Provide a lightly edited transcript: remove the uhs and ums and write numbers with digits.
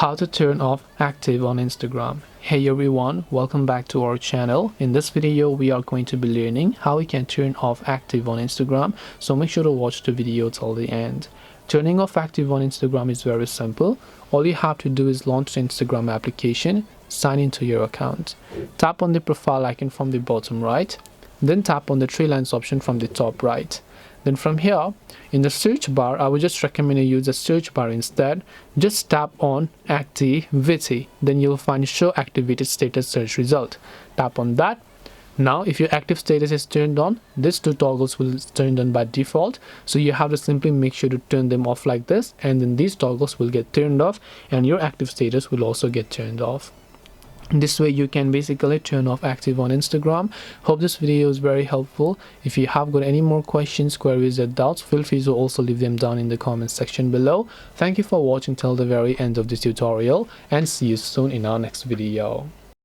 How to turn off active on Instagram. Hey everyone, welcome back to our channel. In this video we are going to be learning how we can turn off active on Instagram, so make sure to watch the video till the end. Turning off active on Instagram is very simple. All you have to do is launch the Instagram application, sign into your account, tap on the profile icon from the bottom right, then tap on the three lines option from the top right. Then from here, in the search bar, I would just recommend you use the search bar instead. Just tap on activity. Then you'll find show activated status search result. Tap on that. Now, if your active status is turned on, these two toggles will turn on by default. So you have to simply make sure to turn them off like this. And then these toggles will get turned off and your active status will also get turned off. This way you can basically turn off active on Instagram. Hope this video is very helpful. If you have got any more questions, queries or doubts, feel free to also leave them down in the comment section below. Thank you for watching till the very end of this tutorial and see you soon in our next video.